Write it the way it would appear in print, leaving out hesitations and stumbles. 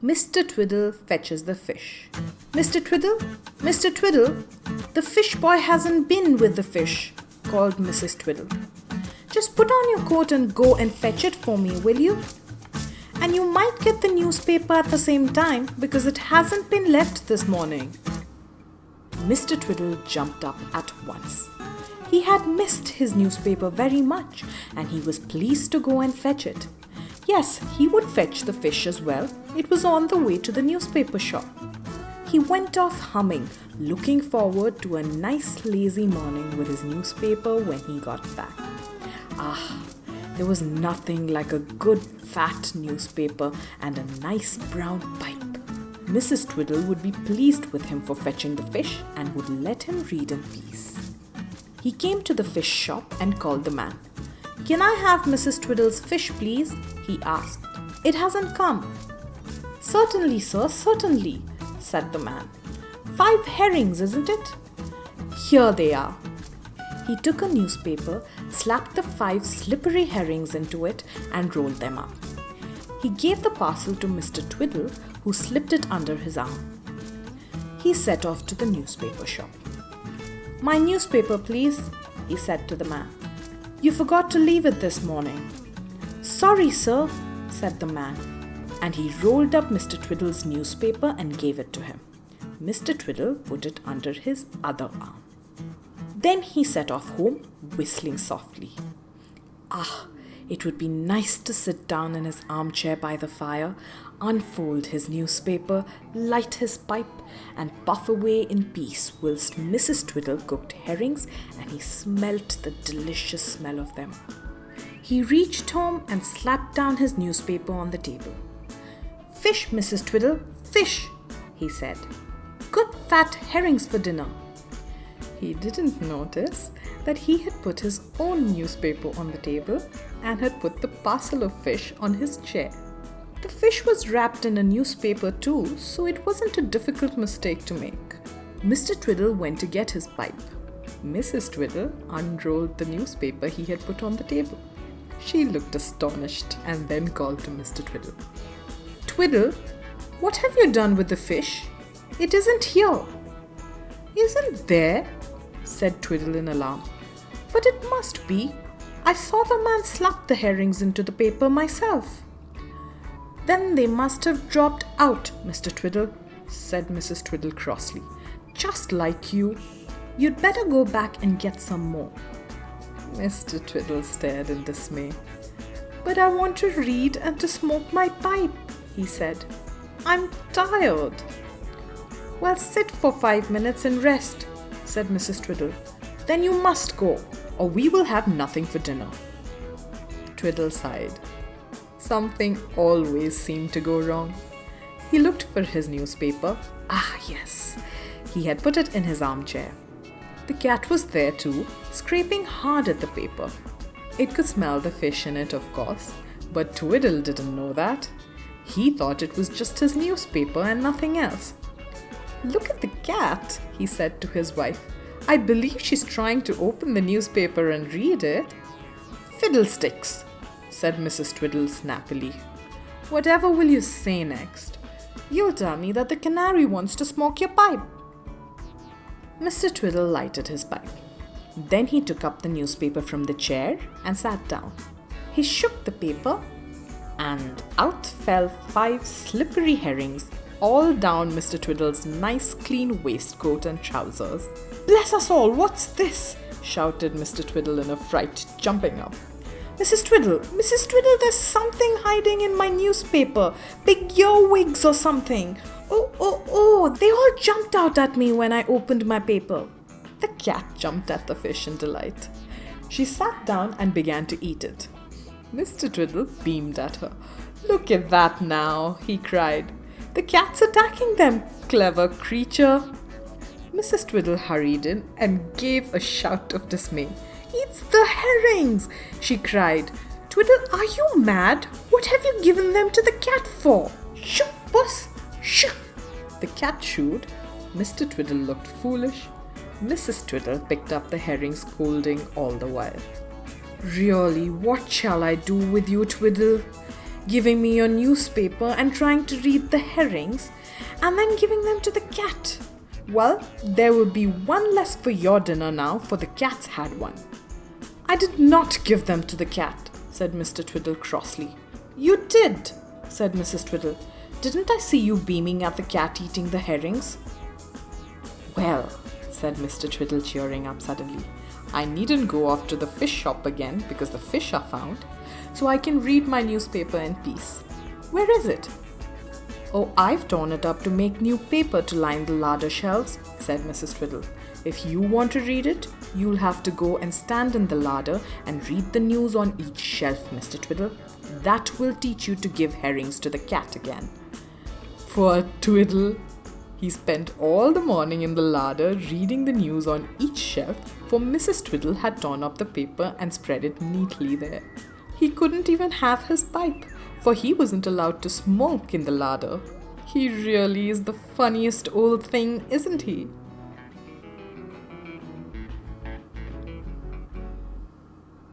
Mr. Twiddle fetches the fish. Mr. Twiddle, Mr. Twiddle, the fish boy hasn't been with the fish, called Mrs. Twiddle. Just put on your coat and go and fetch it for me, will you? And you might get the newspaper at the same time because it hasn't been left this morning. Mr. Twiddle jumped up at once. He had missed his newspaper very much and he was pleased to go and fetch it. Yes, he would fetch the fish as well. It was on the way to the newspaper shop. He went off humming, looking forward to a nice lazy morning with his newspaper when he got back. There was nothing like a good fat newspaper and a nice brown pipe. Mrs. Twiddle would be pleased with him for fetching the fish and would let him read in peace. He came to the fish shop and called the man. "Can I have Mrs. Twiddle's fish, please?" he asked. "It hasn't come." "Certainly, sir, certainly," said the man. 5 herrings, isn't it? Here they are." He took a newspaper, slapped the 5 slippery herrings into it and rolled them up. He gave the parcel to Mr. Twiddle, who slipped it under his arm. He set off to the newspaper shop. "My newspaper, please," he said to the man. "You forgot to leave it this morning." "Sorry, sir," said the man, and he rolled up Mr. Twiddle's newspaper and gave it to him. Mr. Twiddle put it under his other arm. Then he set off home, whistling softly. It would be nice to sit down in his armchair by the fire, unfold his newspaper, light his pipe, and puff away in peace whilst Mrs. Twiddle cooked herrings and he smelt the delicious smell of them. He reached home and slapped down his newspaper on the table. "Fish, Mrs. Twiddle, fish," he said. "Good fat herrings for dinner." He didn't notice that he had put his own newspaper on the table and had put the parcel of fish on his chair. The fish was wrapped in a newspaper too, so it wasn't a difficult mistake to make. Mr. Twiddle went to get his pipe. Mrs. Twiddle unrolled the newspaper he had put on the table. She looked astonished and then called to Mr. Twiddle. "Twiddle, what have you done with the fish? It isn't here." "Isn't there?" said Twiddle in alarm. "But it must be. I saw the man slap the herrings into the paper myself." "Then they must have dropped out, Mr. Twiddle," said Mrs. Twiddle crossly. "Just like you. You'd better go back and get some more." Mr. Twiddle stared in dismay. "But I want to read and to smoke my pipe," he said. "I'm tired." "Well, sit for 5 minutes and rest," said Mrs. Twiddle. "Then you must go, or we will have nothing for dinner." Twiddle sighed. Something always seemed to go wrong. He looked for his newspaper. Yes, he had put it in his armchair. The cat was there too, scraping hard at the paper. It could smell the fish in it, of course, but Twiddle didn't know that. He thought it was just his newspaper and nothing else. "Look at the cat," he said to his wife. "I believe she's trying to open the newspaper and read it." "Fiddlesticks," said Mrs. Twiddle snappily. "Whatever will you say next? You'll tell me that the canary wants to smoke your pipe." Mr. Twiddle lighted his pipe. Then he took up the newspaper from the chair and sat down. He shook the paper and out fell 5 slippery herrings all down Mr. Twiddle's nice clean waistcoat and trousers. "Bless us all, what's this?" shouted Mr. Twiddle in a fright, jumping up. Mrs. Twiddle, there's something hiding in my newspaper. Big earwigs or something. Oh, they all jumped out at me when I opened my paper." The cat jumped at the fish in delight. She sat down and began to eat it. Mr. Twiddle beamed at her. "Look at that now," he cried. "The cat's attacking them, clever creature." Mrs. Twiddle hurried in and gave a shout of dismay. "It's the herrings!" she cried. "Twiddle, are you mad? What have you given them to the cat for?" "Shoo, puss! Shoo!" The cat shooed. Mr. Twiddle looked foolish. Mrs. Twiddle picked up the herring, scolding all the while. "Really, what shall I do with you, Twiddle? giving me your newspaper and trying to read the herrings, and then giving them to the cat. Well, there will be one less for your dinner now, for the cats had one." "I did not give them to the cat," said Mr. Twiddle crossly. "You did," said Mrs. Twiddle. "Didn't I see you beaming at the cat eating the herrings?" "Well," said Mr. Twiddle, cheering up suddenly, "I needn't go off to the fish shop again because the fish are found, so I can read my newspaper in peace. Where is it?" "Oh, I've torn it up to make new paper to line the larder shelves," said Mrs. Twiddle. "If you want to read it, you'll have to go and stand in the larder and read the news on each shelf, Mr. Twiddle. That will teach you to give herrings to the cat again." Poor Twiddle! He spent all the morning in the larder reading the news on each shelf, for Mrs. Twiddle had torn up the paper and spread it neatly there. He couldn't even have his pipe, for he wasn't allowed to smoke in the larder. He really is the funniest old thing, isn't he?